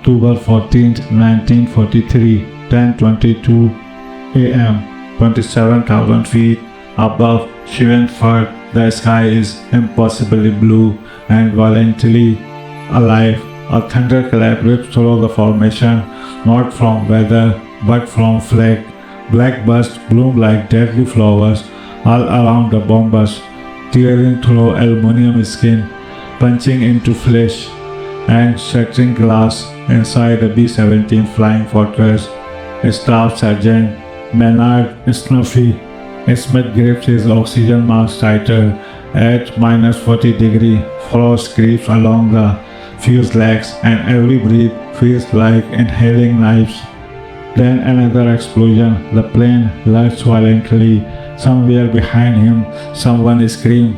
October 14, 1943, 10:22 a.m. 27,000 feet above Schweinfurt, the sky is impossibly blue and violently alive. A thunderclap rips through the formation, not from weather, but from Flak. Black bursts bloom like deadly flowers all around the bombers, tearing through aluminum skin, punching into flesh, and shattering glass inside the B-17 Flying Fortress. Staff Sergeant Maynard Snuffy Smith grips his oxygen mask tighter. At minus 40 degree, frost creeps along the fuselage and every breath feels like inhaling knives. Then another explosion. The plane lurched violently. Somewhere behind him, someone screamed.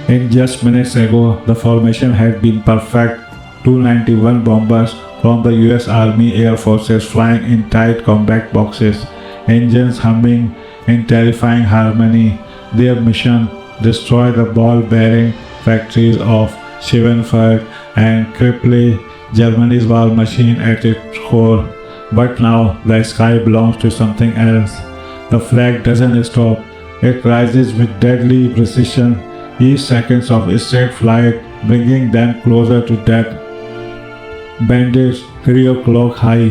In just minutes ago, the formation had been perfect. 291 bombers from the US Army Air Forces flying in tight combat boxes, engines humming in terrifying harmony. Their mission: destroy the ball-bearing factories of Schweinfurt and cripple Germany's war machine at its core. But now the sky belongs to something else. The flag doesn't stop. It rises with deadly precision, each second of straight flight bringing them closer to death. Bandits 3 o'clock high.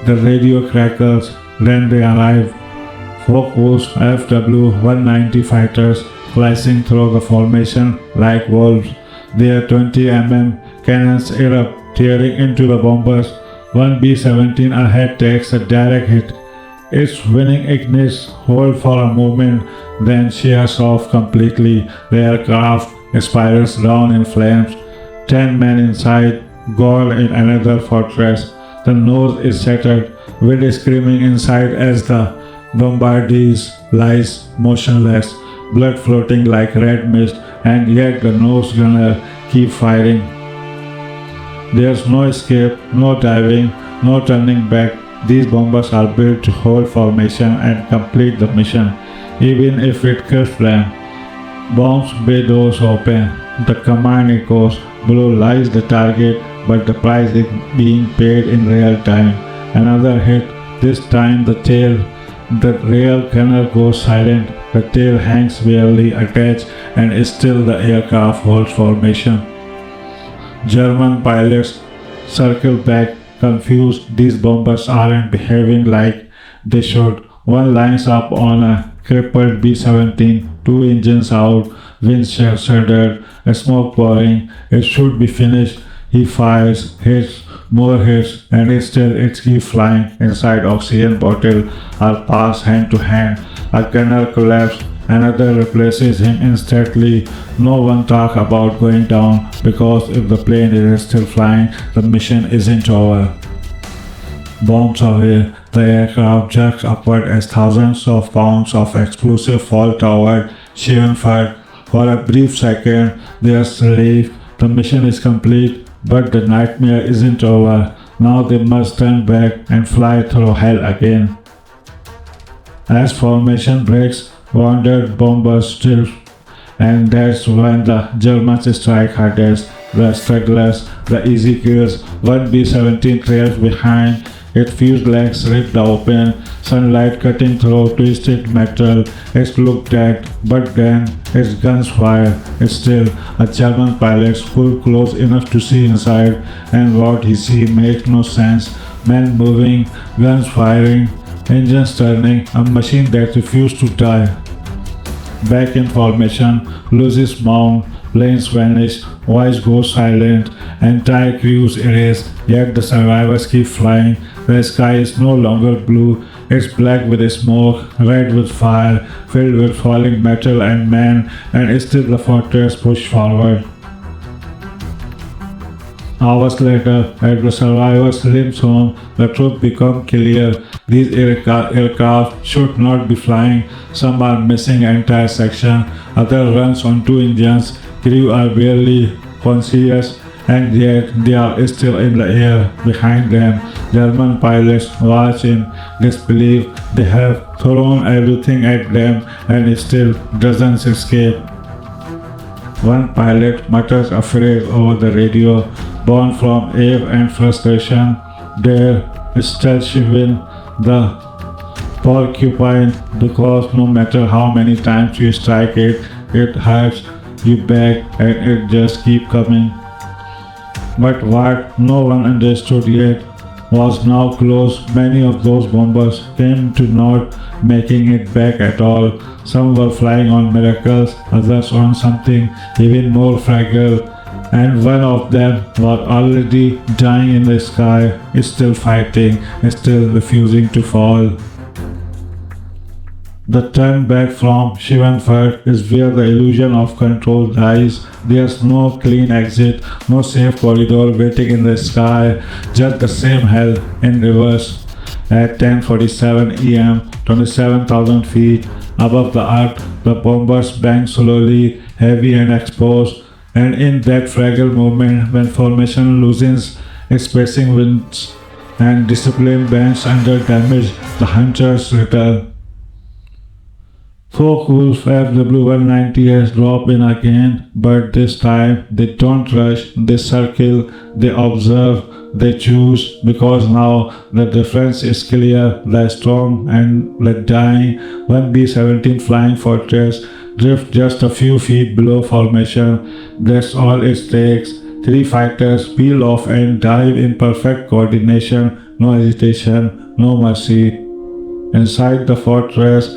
The radio crackles. Then they arrive. Focke-Wulf FW-190 fighters slicing through the formation like wolves. Their 20 mm cannons erupt, tearing into the bombers. One B-17 ahead takes a direct hit. Its winning ignites, hold for a moment, then shears off completely. The aircraft spirals down in flames. 10 men inside, gone in another fortress. The nose is shattered, wind screaming inside as the bombardier lies motionless, blood floating like red mist, and yet the nose gunner keeps firing. There's no escape, no diving, no turning back. These bombers are built to hold formation and complete the mission, even if it kills them. Bombs bay doors open. The command echoes. Below lies the target, but the price is being paid in real time. Another hit, this time the tail. The rear gunner goes silent. The tail hangs barely attached, and still the aircraft holds formation. German pilots circle back, confused. These bombers aren't behaving like they should. One lines up on a crippled B-17, 2 engines out, windshield shuddered, smoke pouring. It should be finished. He fires, hits, more hits, and still it keeps flying. Inside oxygen bottle are passed hand to hand. A gunner collapses, another replaces him instantly. No one talks about going down, because if the plane is still flying, the mission isn't over. Bombs away, the aircraft jerks upward as thousands of pounds of explosive fall toward Schweinfurt. For a brief second, there's relief. The mission is complete, but the nightmare isn't over. Now they must turn back and fly through hell again. As formation breaks, wounded bombers still, and that's when the Germans strike hardest. The Stiglers, the easy kills. One B-17 trails behind. Its fuselages ripped open, sunlight cutting through twisted metal. It looked dead, but then its guns fire. Still, a German pilot pulled close enough to see inside, and what he sees makes no sense. Men moving, guns firing, engines turning, a machine that refused to die. Back in formation, loses mount, planes vanish, voice goes silent, entire crews erased, yet the survivors keep flying. The sky is no longer blue, it's black with smoke, red with fire, filled with falling metal and men, and still the fortress pushed forward. Hours later, as the survivors limps home, the truth becomes clear. These aircraft should not be flying. Some are missing entire section, others runs on 2 engines, crew are barely conscious, and yet they are still in the air. Behind them, German pilots watch in disbelief. They have thrown everything at them and it still doesn't escape. One pilot mutters a phrase over the radio, born from awe and frustration. Their Stachelschwein, the Porcupine, because no matter how many times you strike it, it hurts you back and it just keep coming. But what no one understood yet was now close. Many of those bombers came to not making it back at all. Some were flying on miracles, others on something even more fragile, and one of them was already dying in the sky, still fighting, still refusing to fall. The turn back from Schweinfurt is where the illusion of control dies. There's no clean exit, no safe corridor waiting in the sky, just the same hell in reverse. At 10:47 am, 27,000 feet above the earth, the bombers bang slowly, heavy and exposed, and in that fragile moment when formation loosens, expressing winds and discipline bends under damage, the hunters return. Focke-Wulf WWII drop in again, but this time they don't rush, they circle, they observe, they choose, because now the difference is clear. The strong and the dying 1B-17 Flying Fortress drift just a few feet below formation. That's all it takes. 3 fighters peel off and dive in perfect coordination, no hesitation, no mercy. Inside the fortress,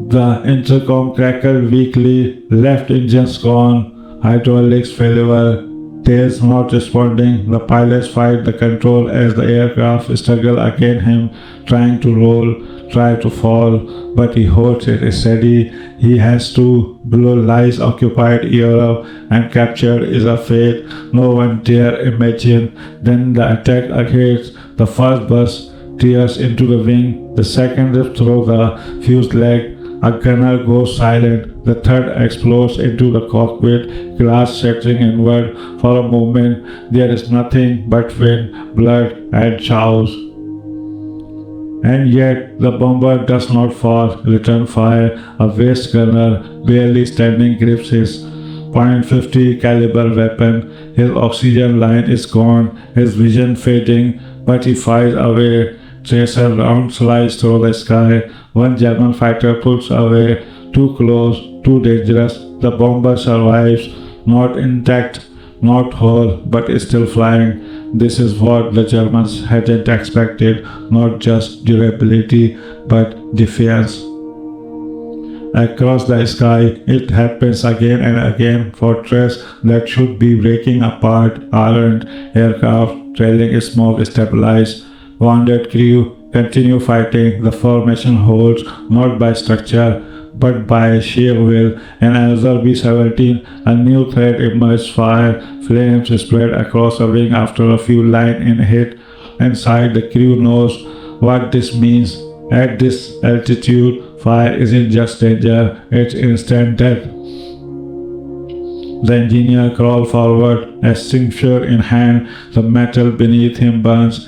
the intercom crackled weakly, left engines gone, hydraulics failure, tails not responding. The pilots fight the control as the aircraft struggle against him, trying to roll, try to fall, but he holds it steady. He has to. Below lies occupied Europe, and capture is a fate no one dare imagine. Then the attack against the first bus tears into the wing, the second rips through the fuselage. A gunner goes silent, the third explodes into the cockpit, glass shattering inward. For a moment, there is nothing but wind, blood, and chaos. And yet, the bomber does not fall, return fire. A waste gunner, barely standing, grips his .50 caliber weapon. His oxygen line is gone, his vision fading, but he fires away. Tracer round slice through the sky. One German fighter pulls away, too close, too dangerous. The bomber survives, not intact, not whole, but is still flying. This is what the Germans hadn't expected, not just durability, but defiance. Across the sky, it happens again and again. Fortress that should be breaking apart aren't. Aircraft trailing smoke stabilized. Wounded crew continue fighting. The formation holds not by structure but by sheer will. In another B-17, a new threat emerged. Fire flames spread across the wing after a few lines in hit. Inside, the crew knows what this means. At this altitude, fire isn't just danger, it's instant death. The engineer crawls forward, extinguisher in hand. The metal beneath him burns.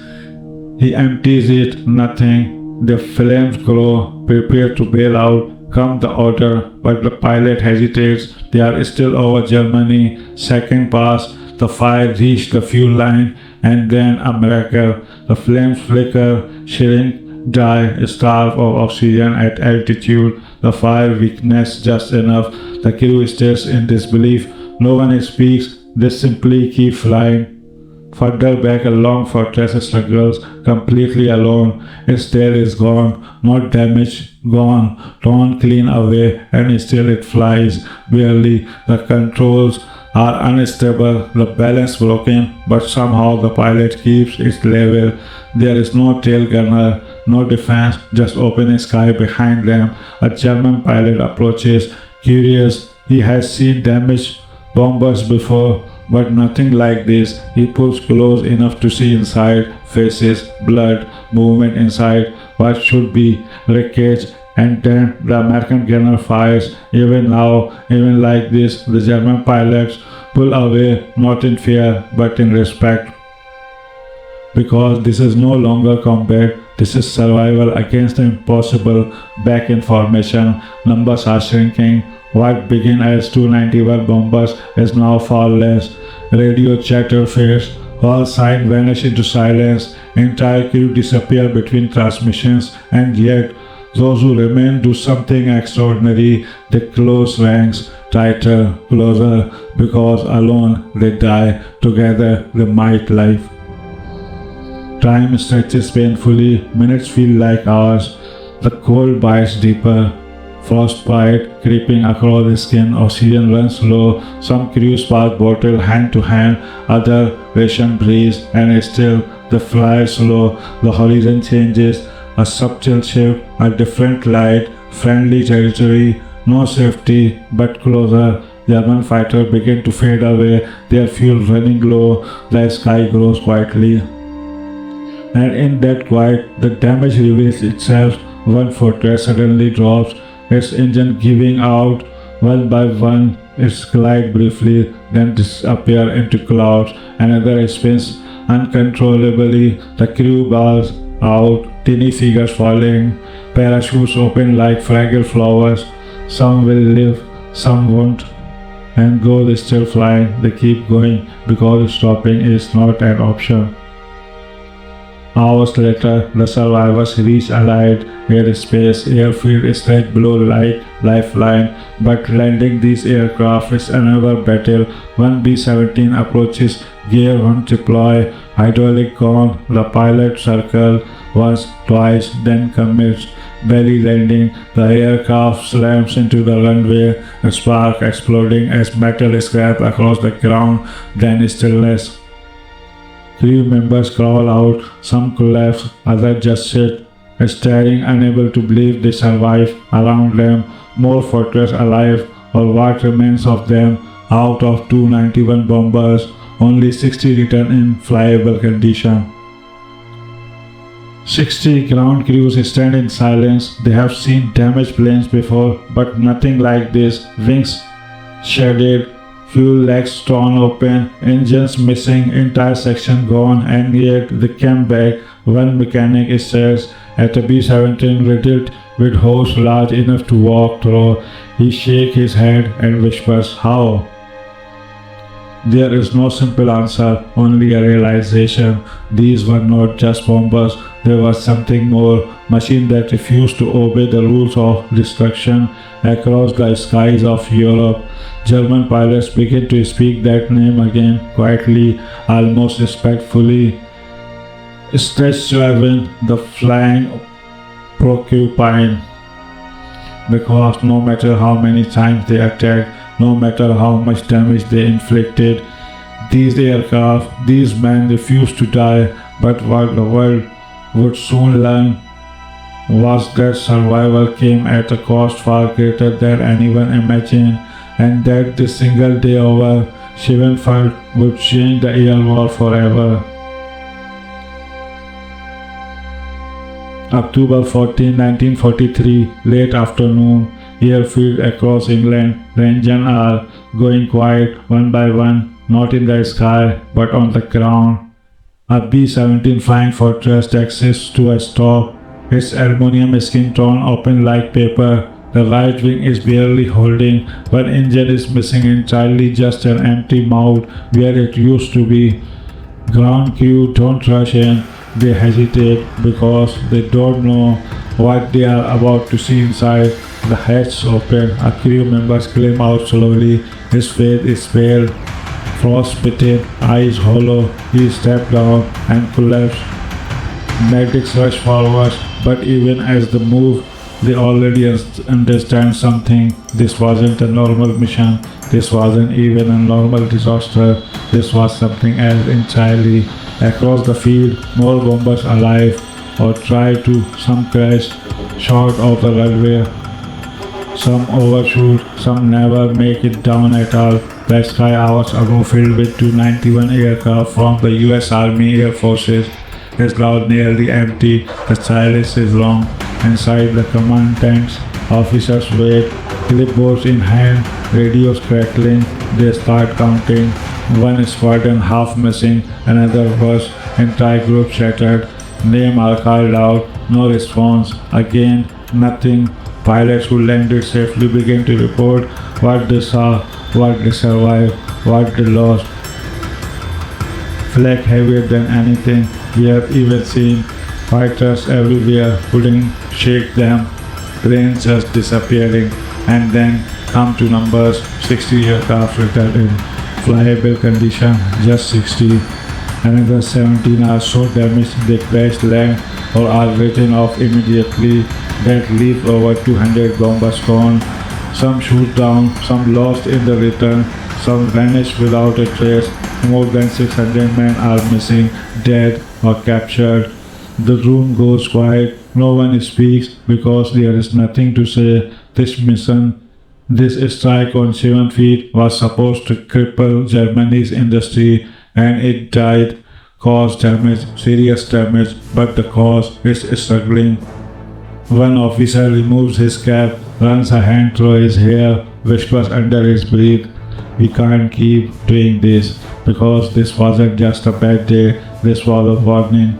He empties it, nothing. The flames grow, prepare to bail out. Come the order, but the pilot hesitates. They are still over Germany. Second pass, the fire reached the fuel line, and then a miracle. The flames flicker, shrink, die, starve of oxygen at altitude. The fire weakness just enough. The crew stays in disbelief. No one speaks. They simply keep flying. Further back along, fortress struggles completely alone. Its tail is gone, not damaged, gone, torn clean away, and still it flies barely. The controls are unstable, the balance broken, but somehow the pilot keeps its level. There is no tail gunner, no defense, just open sky behind them. A German pilot approaches, curious. He has seen damaged bombers before, but nothing like this. He pulls close enough to see inside, faces, blood, movement inside what should be wreckage, and then the American gunner fires. Even now, even like this, the German pilots pull away, not in fear, but in respect. Because this is no longer combat, this is survival against the impossible. Back in formation, numbers are shrinking. What began as 291 bombers is now far less. Radio chatter fades. All signs vanish into silence, entire crew disappear between transmissions, and yet those who remain do something extraordinary. They close ranks tighter, closer, because alone they die, together they might live. Time stretches painfully, minutes feel like hours. The cold bites deeper, frostbite creeping across the skin, oxygen runs low, some crews pass bottle hand to hand, other ration breeze, and still they fly slow. The horizon changes, a subtle shift, a different light, friendly territory, no safety, but closer. German fighters begin to fade away, their fuel running low, the sky grows quietly. And in that quiet, the damage reveals itself. One fortress suddenly drops, its engine giving out one by one. Its glide briefly, then disappear into clouds. Another spins uncontrollably. The crew bawls out, tiny figures falling, parachutes open like fragile flowers. Some will live, some won't. And though they still flying, they keep going because stopping is not an option. Hours later, the survivors reach Allied airspace. Airfield straight below lifeline, but landing these aircraft is another battle. One B-17 approaches, gear won't deploy, hydraulic gone. The pilot circle once, twice, then commits. Belly landing, the aircraft slams into the runway, a spark exploding as metal scrap across the ground, then stillness. Crew members crawl out, some collapse, others just sit, staring, unable to believe they survive. Around them, more fortress alive, or what remains of them. Out of 291 bombers, only 60 return in flyable condition. 60 ground crews stand in silence. They have seen damaged planes before, but nothing like this. Wings shredded, fuel legs torn open, engines missing, entire section gone, and yet they came back. One mechanic stares at a B-17 riddled with holes large enough to walk through. He shakes his head and whispers, "How?" There is no simple answer, only a realization. These were not just bombers, there was something more, machine that refused to obey the rules of destruction. Across the skies of Europe, German pilots began to speak that name again, quietly, almost respectfully. Stachelschwein, the flying Porcupine. Because no matter how many times they attacked, no matter how much damage they inflicted, these aircraft, these men refused to die. But what the world would soon learn was that survival came at a cost far greater than anyone imagined, and that this single day over Schweinfurt would change the air war forever. October 14, 1943, late afternoon, airfield across England. The engines are going quiet one by one, not in the sky, but on the ground. A B-17 flying fortress taxis to a stop, its aluminum skin torn open like paper. The right wing is barely holding, one engine is missing entirely, just an empty mouth where it used to be. Ground crew don't rush in, they hesitate because they don't know what they are about to see inside. The hatch open, a crew member screams out slowly, his face is pale, frostbitten, eyes hollow. He stepped down and collapsed. Medics rush forward, but even as they move, they already understand something. This wasn't a normal mission. This wasn't even a normal disaster. This was something else entirely. Across the field, more bombers alive or try to. Some crash short of the runway. Some overshoot. Some never make it down at all. The sky hours ago filled with 291 aircraft from the US Army Air Forces is now nearly empty. The silence is long. Inside the command tanks, officers wait, clipboards in hand, radios crackling. They start counting. One squadron half missing, another worse, entire group shattered. Names are called out, no response. Again, nothing. Pilots who landed safely begin to report what they saw, what they survived, what they lost. Flak heavier than anything we have even seen. Fighters everywhere couldn't shake them. Planes just disappearing. And then come to numbers: 60 aircraft returned in flyable condition, just 60. Another 17 are so damaged they crash land or are written off immediately. That leave over 200 bombers gone. Some shoot down, some lost in the return, some vanished without a trace. More than 600 men are missing, dead or captured. The room goes quiet. No one speaks because there is nothing to say. This mission, this strike on 7 feet was supposed to cripple Germany's industry, and it died. Caused damage, serious damage, but the cause is struggling. One officer removes his cap, runs a hand through his hair, whispers under his breath, "We can't keep doing this, because this wasn't just a bad day, this was a warning."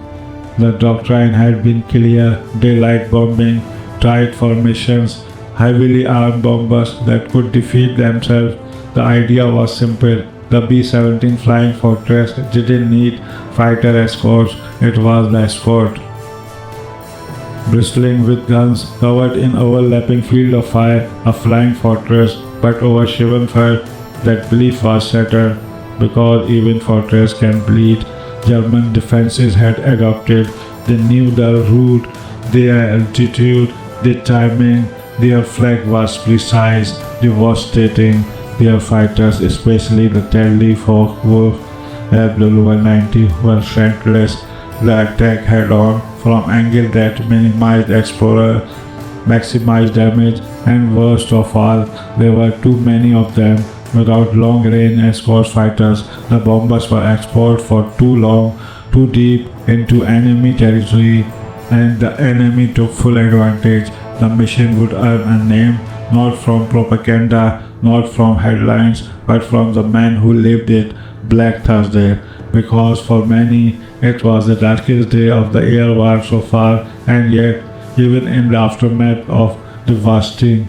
The doctrine had been clear: daylight bombing, tight formations, heavily armed bombers that could defeat themselves. The idea was simple. The B-17 Flying Fortress didn't need fighter escorts, it was the escort. Bristling with guns, covered in overlapping field of fire, a flying fortress, but over Schweinfurt, that belief was shattered, because even fortress can bleed. German defenses had adopted. They knew the route, their altitude, the timing. Their flag was precise, devastating. Their fighters, especially the deadly Focke-Wulf WWII, were relentless. The attack head-on from angle that minimized explorer, maximized damage, and worst of all, there were too many of them. Without long-range escort fighters, the bombers were exposed for too long, too deep into enemy territory, and the enemy took full advantage. The mission would earn a name, not from propaganda, not from headlines, but from the men who lived it, Black Thursday, because for many it was the darkest day of the air war so far, and yet, even in the aftermath of devastating,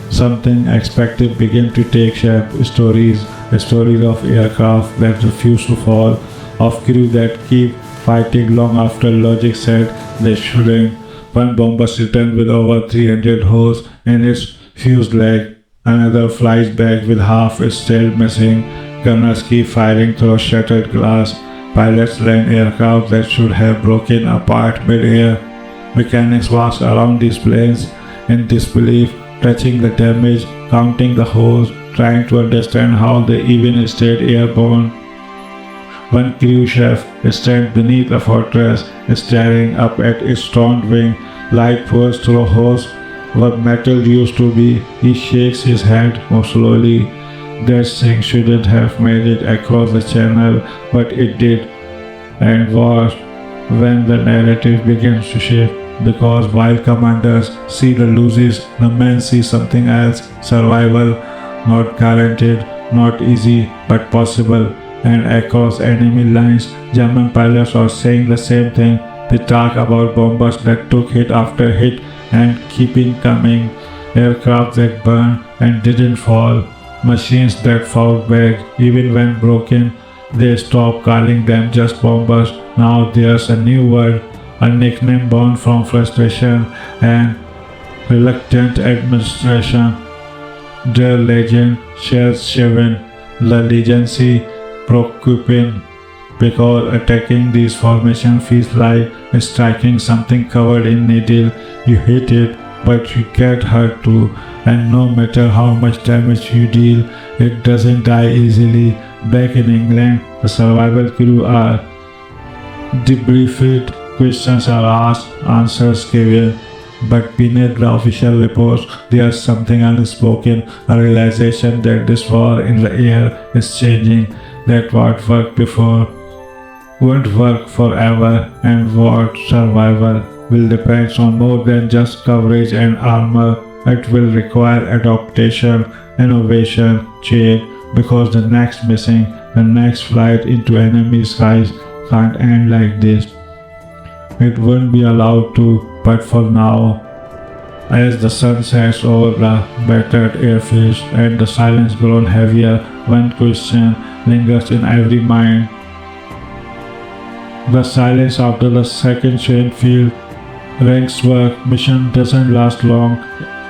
something expected began to take shape. Stories of aircraft that refuse to fall, of crew that keep fighting long after logic said they shouldn't. One bomber returned with over 300 holes in its fuselage. Another flies back with half its tail missing. Gunners keep firing through shattered glass. Pilots land aircraft that should have broken apart mid-air. Mechanics walk around these planes in disbelief, touching the damage, counting the holes, trying to understand how they even stayed airborne. One crew chef stands beneath a fortress, staring up at its torn wing. Light pours through holes where metal used to be. He shakes his head more slowly. That thing shouldn't have made it across the channel, but it did. And was when the narrative begins to shift. Because while commanders see the losses, the men see something else. Survival, not guaranteed, not easy, but possible. And across enemy lines, German pilots are saying the same thing. They talk about bombers that took hit after hit and keeping coming, aircraft that burned and didn't fall, machines that fought back even when broken. They stopped calling them just bombers. Now there's a new word, a nickname born from frustration and reluctant administration. Their legend shares Schwein, the legacy Porcupine, because attacking these formations feels like striking something covered in needle. You hit it, but you get hurt too, and no matter how much damage you deal, it doesn't die easily. Back in England, the survival crew are debriefed, questions are asked, answers given. But beneath the official reports, there's something unspoken, a realization that this war in the air is changing, that what worked before won't work forever, and what survival will depend on more than just coverage and armor. It will require adaptation, innovation, change, because the next mission, the next flight into enemy skies can't end like this. It won't be allowed to, but for now, as the sun sets over the battered airfields and the silence grows heavier, one question lingers in every mind. The silence after the second Schweinfurt ranks work mission doesn't last long.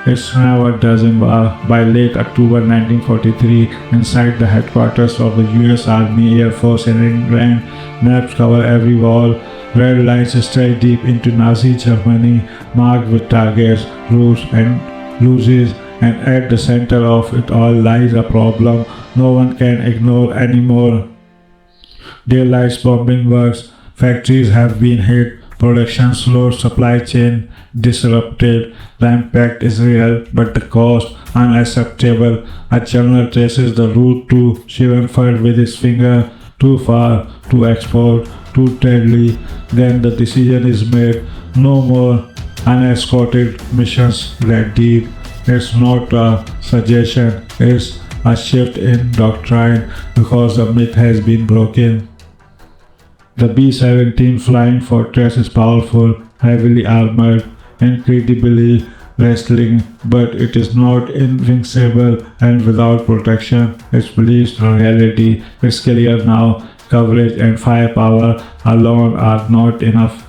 It's now a dozen by late October 1943, inside the headquarters of the US Army Air Force in England. Maps cover every wall. Red lines stretch deep into Nazi Germany, marked with targets, routes, and losses. And at the center of it all lies a problem no one can ignore anymore. Deadliest bombing works. Factories have been hit. Production slowed, supply chain disrupted. The impact is real, but the cost unacceptable. A general traces the route to Schweinfurt with his finger. Too far, too export, too deadly. Then the decision is made. No more unescorted missions that deep. It's not a suggestion, it's a shift in doctrine because the myth has been broken. The B-17 Flying Fortress is powerful, heavily armored, incredibly wrestling, but it is not invincible and without protection. Its beliefs the reality is clear now. Coverage and firepower alone are not enough.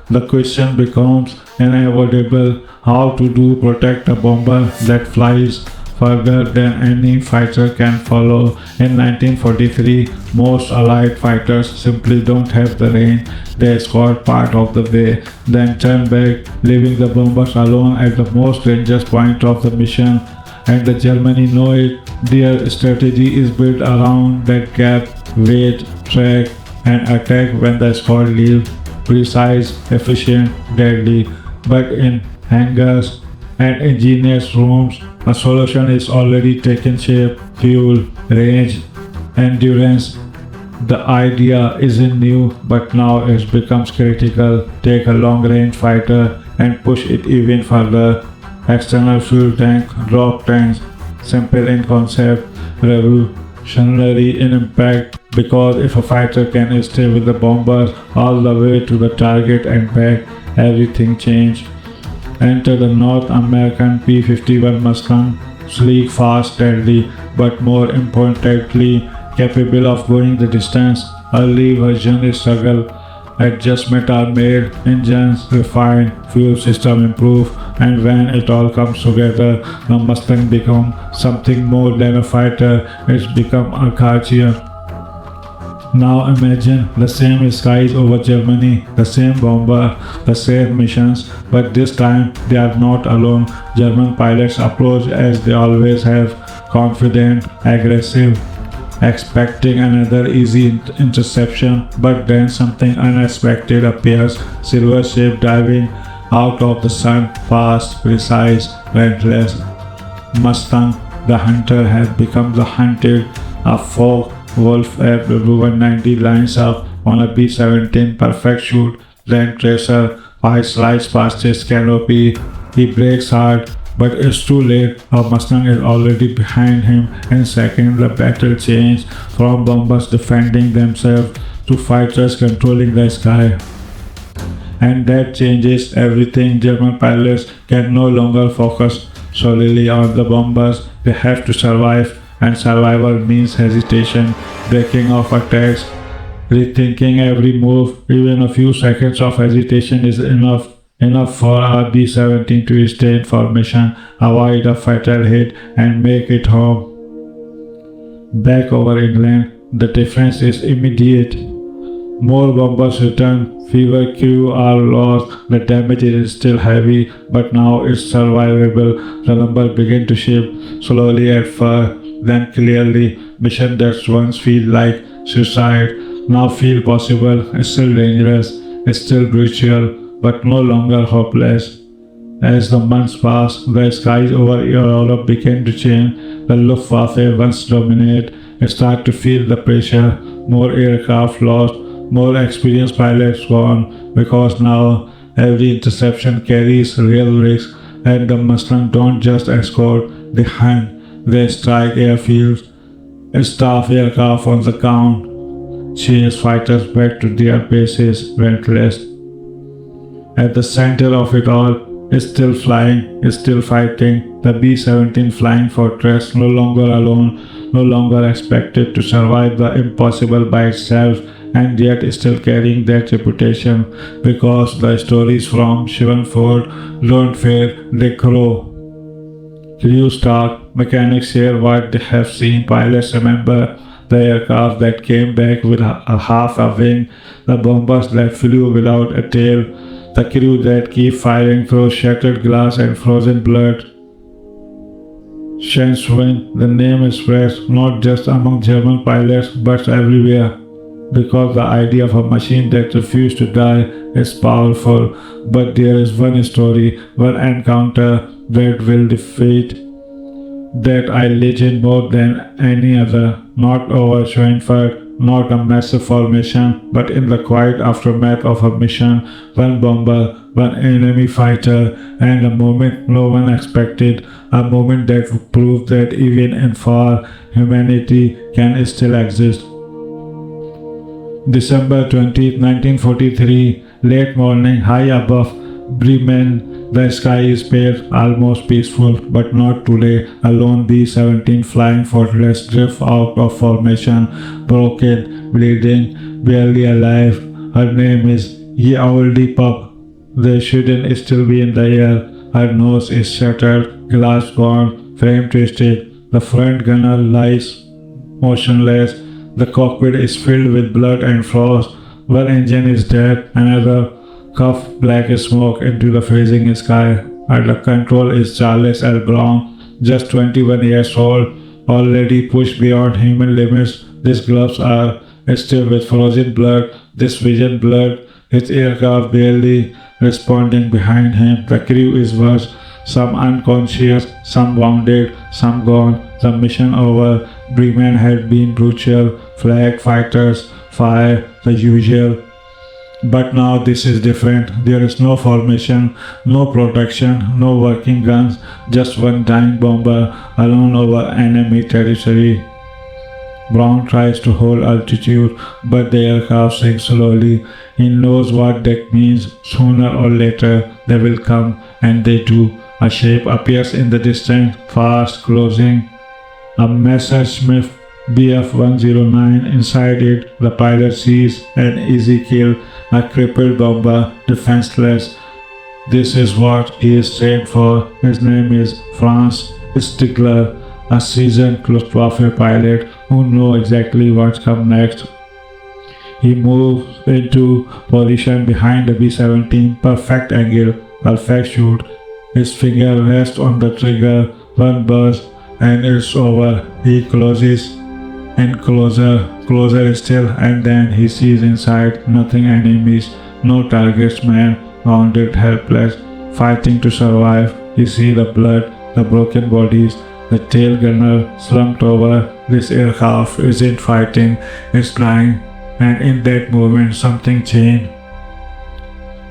The question becomes inevitable: how to protect a bomber that flies further than any fighter can follow. In 1943, most Allied fighters simply don't have the range. They escort part of the way, then turn back, leaving the bombers alone at the most dangerous point of the mission. And the Germany know it. Their strategy is built around that gap: wait, track, and attack when the escort leaves. Precise, efficient, deadly. But in hangars and engineers' rooms, a solution is already taken shape: fuel, range, endurance. The idea isn't new, but now it becomes critical. Take a long-range fighter and push it even further. External fuel tank, drop tanks, simple in concept, revolutionary in impact, because if a fighter can stay with the bombers all the way to the target and back, everything changes. Enter the North American P-51 Mustang, sleek, fast, deadly, but more importantly, capable of going the distance. Early version struggle. Adjustments are made, engines refined, fuel system improved, and when it all comes together, the Mustang becomes something more than a fighter. It's become a guardian. Now imagine the same skies over Germany, the same bomber, the same missions, but this time they are not alone. German pilots approach as they always have, confident, aggressive, expecting another easy interception, but then something unexpected appears. Silver shape diving out of the sun, fast, precise, relentless. Mustang, the hunter, has become the hunted. A Focke-Wulf WWII lines up on a B-17, perfect shoot, then tracer, I slice past his canopy. He breaks hard, but it's too late. A Mustang is already behind him. In seconds, the battle changed from bombers defending themselves to fighters controlling the sky. And that changes everything. German pilots can no longer focus solely on the bombers. They have to survive, and survival means hesitation, breaking off attacks, rethinking every move. Even a few seconds of hesitation is enough for a B-17 to stay in formation, avoid a fatal hit, and make it home. Back over England, the difference is immediate. More bombers return, fewer crew are lost, the damage is still heavy, but now it's survivable. The numbers begin to shift, slowly at first, then clearly. Mission that once feel like suicide now feel possible. It's still dangerous, it's still brutal, but no longer hopeless. As the months pass, the skies over Europe begin to change. The Luftwaffe, once dominate, start to feel the pressure. More aircraft lost, more experienced pilots gone, because now every interception carries real risk, and the Mustang don't just escort, they hunt. They strike airfields, staff aircraft on the ground, chase fighters back to their bases, relentless. At the center of it all is still flying, is still fighting. The B-17 Flying Fortress, no longer alone, no longer expected to survive the impossible by itself, and yet still carrying that reputation because the stories from Schweinfurt don't fade, they grow. Crews talk, mechanics share what they have seen, pilots remember the aircraft that came back with a half a wing, the bombers that flew without a tail, the crew that keep firing through shattered glass and frozen blood. Stachelschwein, the name is spread not just among German pilots but everywhere, because the idea of a machine that refused to die is powerful. But there is one story, one encounter that will defeat that I legend more than any other, not over Schweinfurt, not a massive formation, but in the quiet aftermath of a mission, one bomber, one enemy fighter, and a moment no one expected, a moment that would prove that even in far, humanity can still exist. December 20, 1943, late morning, high above Bremen. The sky is pale, almost peaceful, but not today. A lone B-17 flying fortress drifts out of formation, broken, bleeding, barely alive. Her name is Ye Oldie Pup. The shouldn't still be in the air. Her nose is shattered, glass gone, frame twisted. The front gunner lies motionless. The cockpit is filled with blood and frost. One engine is dead, another puff black smoke into the freezing sky. At the control is Charles L. Brown, just 21 years old, already pushed beyond human limits. His gloves are still with frozen blood, this vision blurred, his aircraft barely responding behind him. The crew is worse, some unconscious, some wounded, some gone. The mission over. Bremen had been brutal, Flak fighters, fire, the usual. But now this is different. There is no formation, no protection, no working guns, just one dying bomber alone over enemy territory. Brown tries to hold altitude, but the aircraft sinks slowly. He knows what that means. Sooner or later they will come, and they do. A shape appears in the distance, fast closing. A Messerschmitt Bf-109. Inside it, the pilot sees an easy kill, a crippled bomber, defenseless. This is what he is trained for. His name is Franz Stigler, a seasoned Luftwaffe pilot who knows exactly what's come next. He moves into position behind the B-17, perfect angle, perfect shoot. His finger rests on the trigger, one burst, and it's over. He closes and closer still, and then he sees inside nothing, enemies, no targets, man, wounded, helpless, fighting to survive. He sees the blood, the broken bodies, the tail gunner slumped over. This aircraft isn't fighting, it's dying, and in that moment something changed.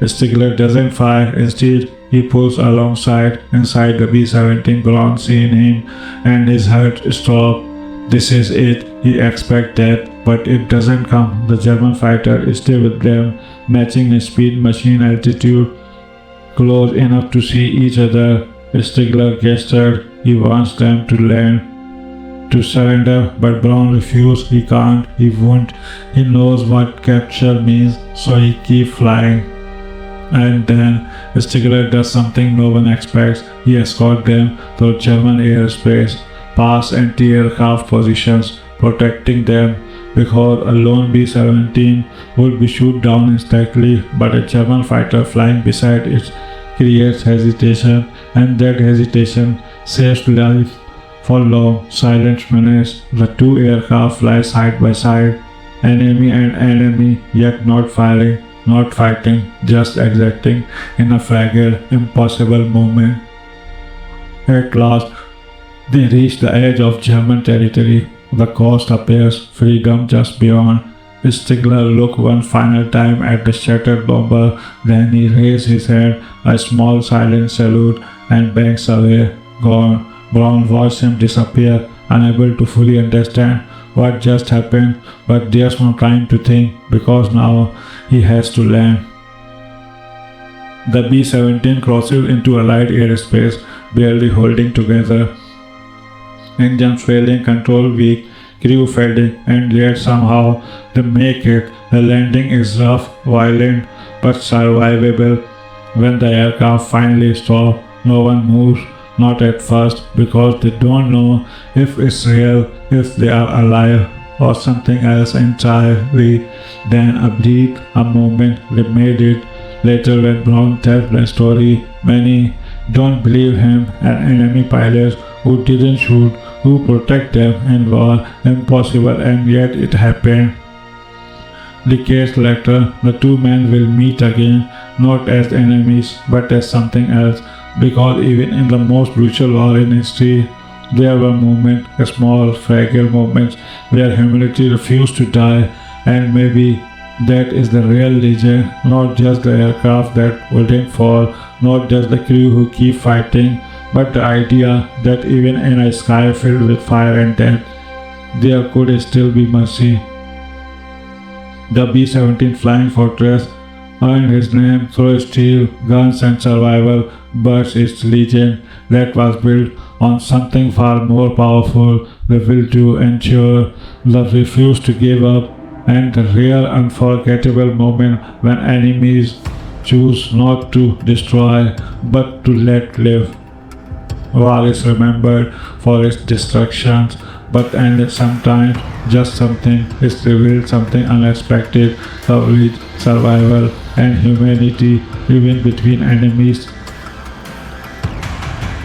Stigler doesn't fire, instead he pulls alongside. Inside the B-17, Brown seeing him, and his heart stops. This is it. He expects that, but it doesn't come. The German fighter is still with them, matching his speed, machine altitude, close enough to see each other. Stigler gestured. He wants them to land, to surrender, but Brown refuses. He can't, he won't. He knows what capture means, so he keeps flying. And then Stigler does something no one expects. He escorts them through German airspace, past anti-aircraft positions, protecting them, because a lone B-17 would be shot down instantly, but a German fighter flying beside it creates hesitation, and that hesitation saves life. For long, silent minutes, the two aircraft fly side by side, enemy and enemy, yet not firing, not fighting, just exacting in a fragile, impossible moment. At last, they reach the edge of German territory. The coast appears, freedom just beyond. Stigler looks one final time at the shattered bomber, then he raises his hand, a small silent salute, and banks away, gone. Brown watches him disappear, unable to fully understand what just happened, but there's no time to think, because now he has to land. The B-17 crosses into Allied airspace, barely holding together. Engines failing, control weak. crew fading, and yet somehow they make it. The landing is rough, violent, but survivable. When the aircraft finally stops, no one moves, not at first, because they don't know if it's real, if they are alive, or something else entirely. Then a breath, a moment, they made it. Later when Brown tells the story, many don't believe him. An enemy pilot who didn't shoot, who protect them in war, impossible, and yet it happened. Decades later, the two men will meet again, not as enemies, but as something else, because even in the most brutal war in history, there were moments, small, fragile moments, where humanity refused to die, and maybe that is the real legend, not just the aircraft that wouldn't fall, not just the crew who keep fighting, but the idea that even in a sky filled with fire and death, there could still be mercy. The B-17 Flying Fortress earned his name through steel, guns and survival, but its legend that was built on something far more powerful, the will to endure, the refuse to give up, and the rare unforgettable moment when enemies choose not to destroy but to let live. War is remembered for its destructions, but and sometimes just something is revealed, something unexpected, courage, survival, and humanity even between enemies.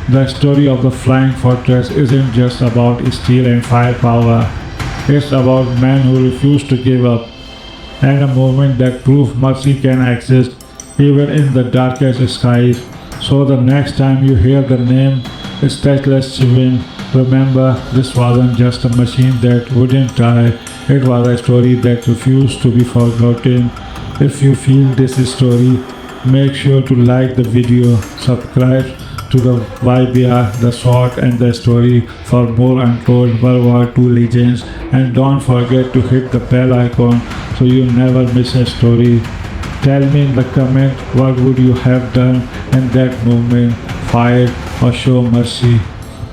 The story of the Flying Fortress isn't just about steel and firepower. It's about men who refuse to give up, and a moment that proves mercy can exist even in the darkest skies. So the next time you hear the name Stachelschwein, remember this wasn't just a machine that wouldn't die, it was a story that refused to be forgotten. If you feel this story, make sure to like the video, subscribe to the WWII, the short and the story for more untold World War II legends, and don't forget to hit the bell icon so you never miss a story. Tell me in the comment what would you have done in that moment, fight or show mercy.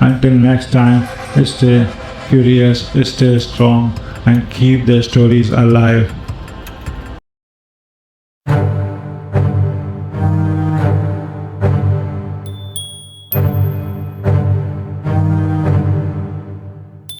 Until next time, stay curious, stay strong, and keep the stories alive.